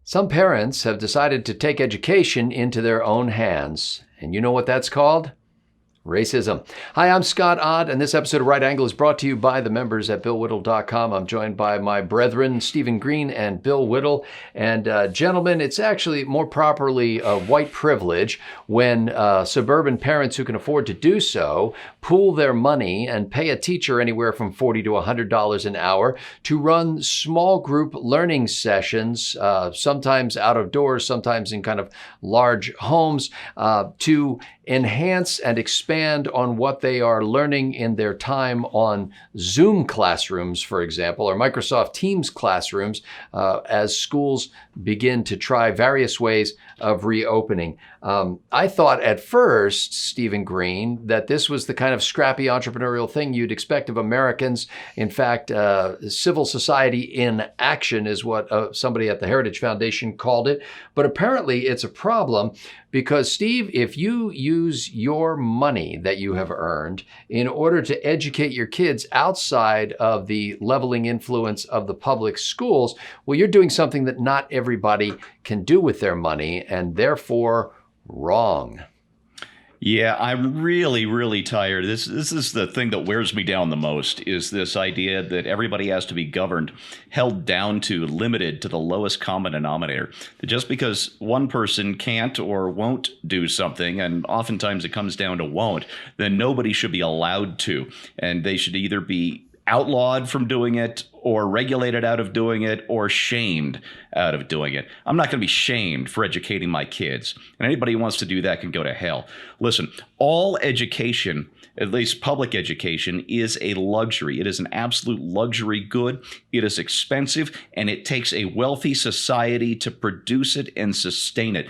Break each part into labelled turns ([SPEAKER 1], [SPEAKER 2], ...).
[SPEAKER 1] Some parents have decided to take education into their own hands. And you know what that's called? Racism. Hi, I'm Scott Ott, and this episode of Right Angle is brought to you by the members at BillWhittle.com. I'm joined by my brethren, Stephen Green and Bill Whittle. And gentlemen, it's actually more properly white privilege when suburban parents who can afford to do so pool their money and pay a teacher anywhere from $40 to $100 an hour to run small group learning sessions, sometimes out of doors, sometimes in kind of large homes, to enhance and expand on what they are learning in their time on Zoom classrooms, for example, or Microsoft Teams classrooms, as schools begin to try various ways of reopening. I thought at first, Stephen Green, that this was the kind of scrappy entrepreneurial thing you'd expect of Americans. In fact, civil society in action is what somebody at the Heritage Foundation called it. But apparently it's a problem because, Steve, if you use your money that you have earned in order to educate your kids outside of the leveling influence of the public schools, well, you're doing something that not everybody can do with their money, and therefore wrong.
[SPEAKER 2] Yeah, I'm really tired. This is the thing that wears me down the most, is this idea that everybody has to be governed, held down to, limited to the lowest common denominator. That just because one person can't or won't do something, and oftentimes it comes down to won't, then nobody should be allowed to. And they should either be outlawed from doing it, or regulated out of doing it, or shamed out of doing it. I'm not going to be shamed for educating my kids. And anybody who wants to do that can go to hell. Listen, all education, at least public education, is a luxury. It is an absolute luxury good. It is expensive, and it takes a wealthy society to produce it and sustain it.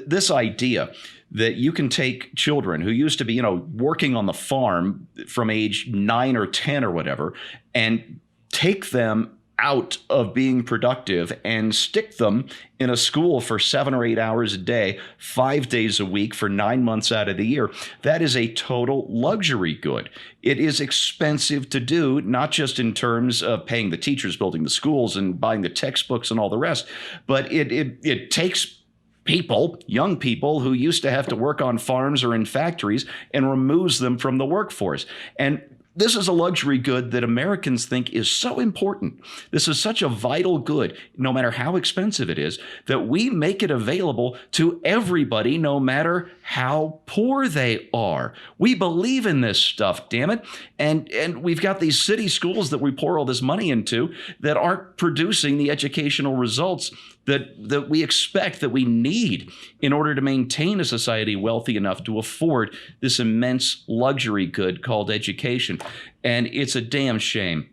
[SPEAKER 2] This idea that you can take children who used to be, working on the farm from age 9 or 10 or whatever, and take them out of being productive and stick them in a school for 7 or 8 hours a day, 5 days a week for 9 months out of the year. That is a total luxury good. It is expensive to do, not just in terms of paying the teachers, building the schools, and buying the textbooks and all the rest, but it takes people, young people who used to have to work on farms or in factories, and removes them from the workforce. And this is a luxury good that Americans think is so important. This is such a vital good, no matter how expensive it is, that we make it available to everybody, no matter how poor they are. We believe in this stuff, damn it. And we've got these city schools that we pour all this money into that aren't producing the educational results that we expect, that we need in order to maintain a society wealthy enough to afford this immense luxury good called education. And it's a damn shame.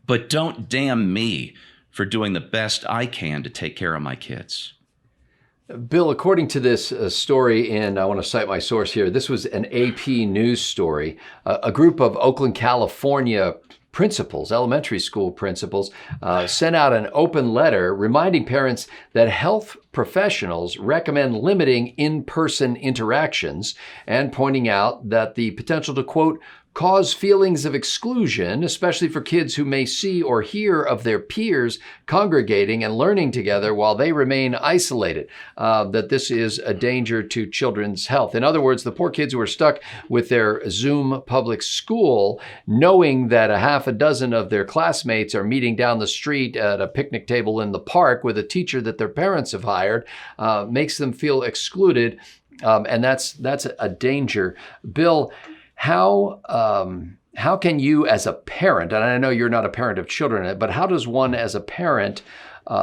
[SPEAKER 2] But don't damn me for doing the best I can to take care of my kids.
[SPEAKER 1] Bill, according to this story, and I want to cite my source here, this was an AP News story. A group of Oakland, California principals, elementary school principals, sent out an open letter reminding parents that health professionals recommend limiting in-person interactions and pointing out that the potential to, quote, cause feelings of exclusion, especially for kids who may see or hear of their peers congregating and learning together while they remain isolated, that this is a danger to children's health. In other words, the poor kids who are stuck with their Zoom public school, knowing that a half a dozen of their classmates are meeting down the street at a picnic table in the park with a teacher that their parents have hired, makes them feel excluded, and that's a danger. Bill, how can you as a parent, and I know you're not a parent of children, but how does one as a parent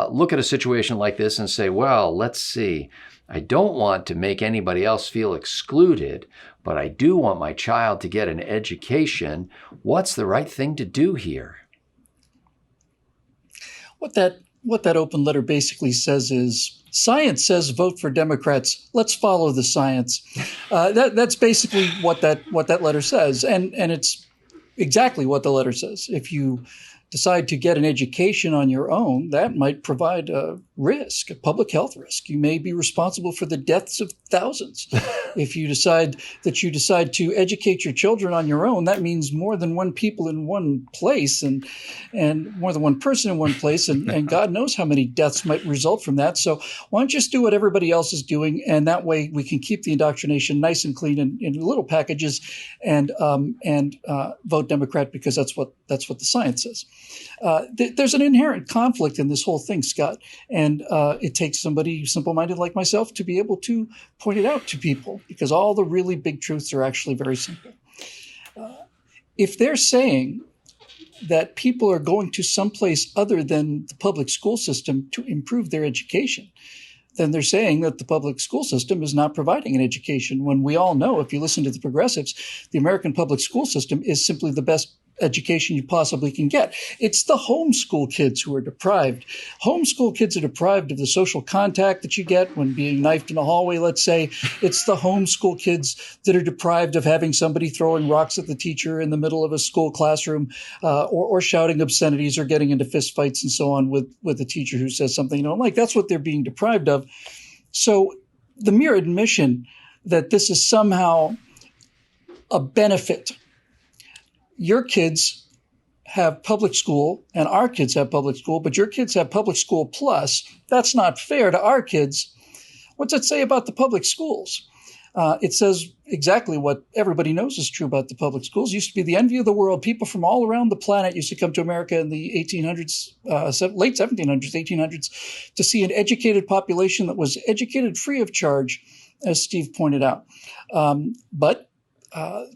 [SPEAKER 1] look at a situation like this and say, well, let's see, I don't want to make anybody else feel excluded, but I do want my child to get an education. What's the right thing to do here?
[SPEAKER 3] What that open letter basically says is, science says vote for Democrats. Let's follow the science. That's basically what that letter says, and it's exactly what the letter says. If you decide to get an education on your own, that might provide a risk, a public health risk. You may be responsible for the deaths of thousands. If you decide to educate your children on your own, that means more than one people in one place and more than one person in one place. And God knows how many deaths might result from that. So why don't you just do what everybody else is doing? And that way we can keep the indoctrination nice and clean in little packages and vote Democrat, because that's what the science says. There's an inherent conflict in this whole thing, Scott, and it takes somebody simple-minded like myself to be able to point it out to people, because all the really big truths are actually very simple. If they're saying that people are going to someplace other than the public school system to improve their education, then they're saying that the public school system is not providing an education, when we all know, if you listen to the progressives, the American public school system is simply the best education you possibly can get. It's the homeschool kids who are deprived. Homeschool kids are deprived of the social contact that you get when being knifed in a hallway, let's say. It's the homeschool kids that are deprived of having somebody throwing rocks at the teacher in the middle of a school classroom, or shouting obscenities or getting into fist fights and so on with a teacher who says something you don't like. That's what they're being deprived of. So the mere admission that this is somehow a benefit, your kids have public school and our kids have public school, but your kids have public school plus, that's not fair to our kids. What's it say about the public schools? It says exactly what everybody knows is true about the public schools. It used to be the envy of the world. People from all around the planet used to come to America in the 1800s, late 1700s, 1800s, to see an educated population that was educated free of charge, as Steve pointed out. But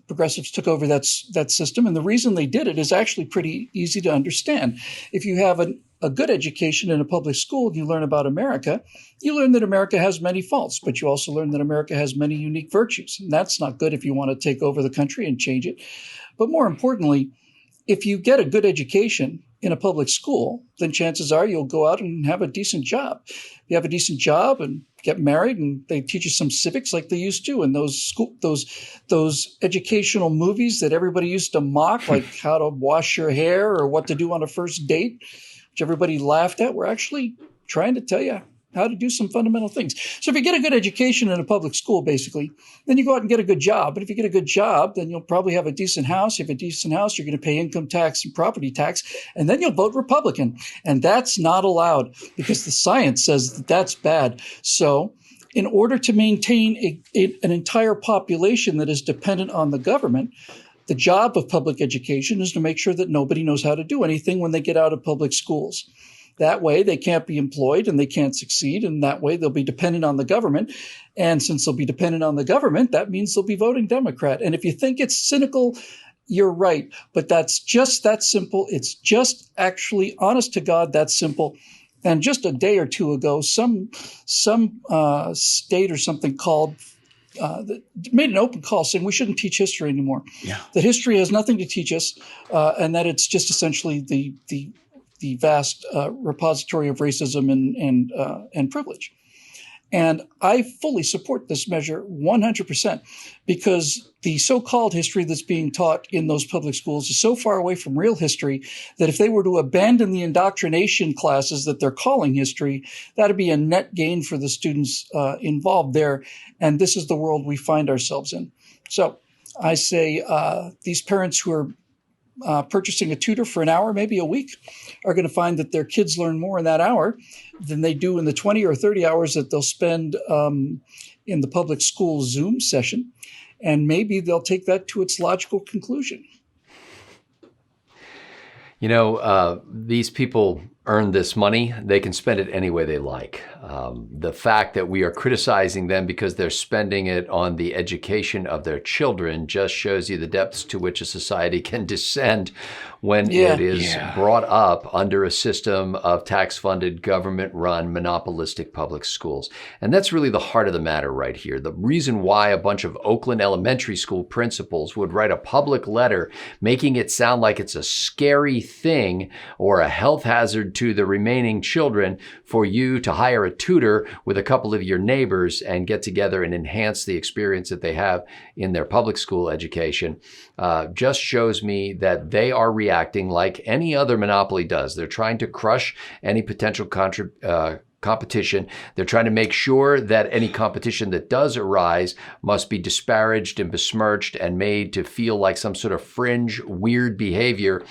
[SPEAKER 3] progressives took over that system, and the reason they did it is actually pretty easy to understand. If you have a good education in a public school and you learn about America, you learn that America has many faults, but you also learn that America has many unique virtues. And that's not good if you want to take over the country and change it. But more importantly, if you get a good education in a public school, then chances are you'll go out and have a decent job. You have a decent job and get married, and they teach you some civics like they used to. And those educational movies that everybody used to mock, like how to wash your hair or what to do on a first date, which everybody laughed at, were actually trying to tell you how to do some fundamental things. So if you get a good education in a public school, basically, then you go out and get a good job. But if you get a good job, then you'll probably have a decent house. If you have a decent house, you're going to pay income tax and property tax, and then you'll vote Republican. And that's not allowed, because the science says that that's bad. So in order to maintain an entire population that is dependent on the government, the job of public education is to make sure that nobody knows how to do anything when they get out of public schools. That way, they can't be employed and they can't succeed. And that way, they'll be dependent on the government. And since they'll be dependent on the government, that means they'll be voting Democrat. And if you think it's cynical, you're right. But that's just that simple. It's just actually, honest to God, that simple. And just a day or two ago, some state or something called made an open call saying we shouldn't teach history anymore. Yeah. That history has nothing to teach us, and that it's just essentially the vast repository of racism and privilege. And I fully support this measure 100%, because the so-called history that's being taught in those public schools is so far away from real history that if they were to abandon the indoctrination classes that they're calling history, that'd be a net gain for the students involved there. And this is the world we find ourselves in. So I say these parents who are purchasing a tutor for an hour, maybe a week, are going to find that their kids learn more in that hour than they do in the 20 or 30 hours that they'll spend in the public school Zoom session. And maybe they'll take that to its logical conclusion.
[SPEAKER 1] You know, these people earn this money. They can spend it any way they like. The fact that we are criticizing them because they're spending it on the education of their children just shows you the depths to which a society can descend when it is brought up under a system of tax-funded, government-run, monopolistic public schools. And that's really the heart of the matter right here. The reason why a bunch of Oakland elementary school principals would write a public letter making it sound like it's a scary thing or a health hazard word to the remaining children for you to hire a tutor with a couple of your neighbors and get together and enhance the experience that they have in their public school education just shows me that they are reacting like any other monopoly does. They're trying to crush any potential competition. They're trying to make sure that any competition that does arise must be disparaged and besmirched and made to feel like some sort of fringe, weird behavior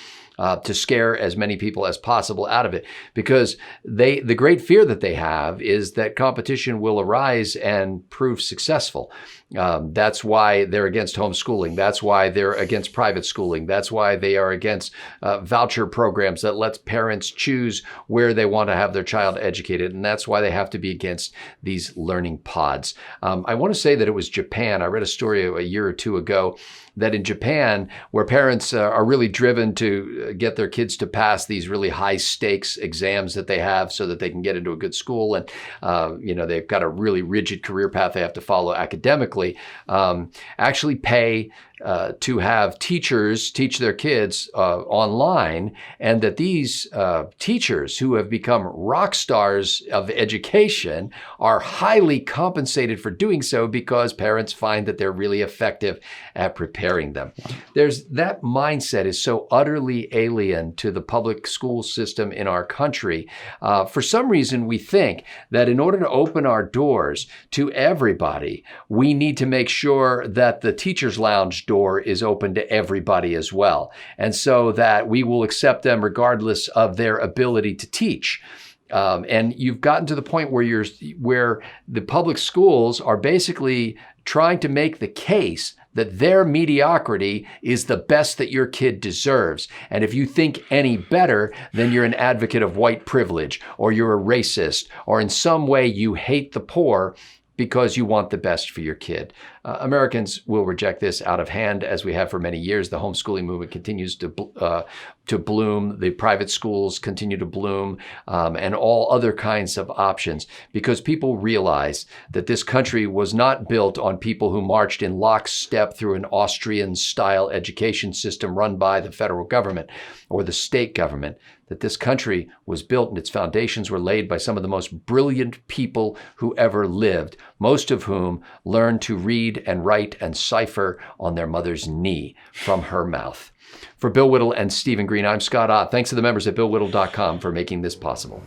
[SPEAKER 1] to scare as many people as possible out of it. Because the great fear that they have is that competition will arise and prove successful. That's why they're against homeschooling. That's why they're against private schooling. That's why they are against voucher programs that let parents choose where they want to have their child educated. And that's why they have to be against these learning pods. I want to say that it was Japan. I read a story a year or two ago that in Japan, where parents are really driven to get their kids to pass these really high stakes exams that they have so that they can get into a good school. And, they've got a really rigid career path they have to follow academically, actually pay to have teachers teach their kids online, and that these teachers who have become rock stars of education are highly compensated for doing so because parents find that they're really effective at preparing them. That mindset is so utterly alien to the public school system in our country. For some reason, we think that in order to open our doors to everybody, we need to make sure that the teacher's lounge door is open to everybody as well. And so that we will accept them regardless of their ability to teach. And you've gotten to the point where the public schools are basically trying to make the case that their mediocrity is the best that your kid deserves. And if you think any better, then you're an advocate of white privilege, or you're a racist, or in some way you hate the poor because you want the best for your kid. Americans will reject this out of hand, as we have for many years. The homeschooling movement continues to bloom. The private schools continue to bloom, and all other kinds of options, because people realize that this country was not built on people who marched in lockstep through an Austrian-style education system run by the federal government or the state government. That this country was built and its foundations were laid by some of the most brilliant people who ever lived, most of whom learned to read and write and cipher on their mother's knee from her mouth. For Bill Whittle and Stephen Green, I'm Scott Ott. Thanks to the members at BillWhittle.com for making this possible.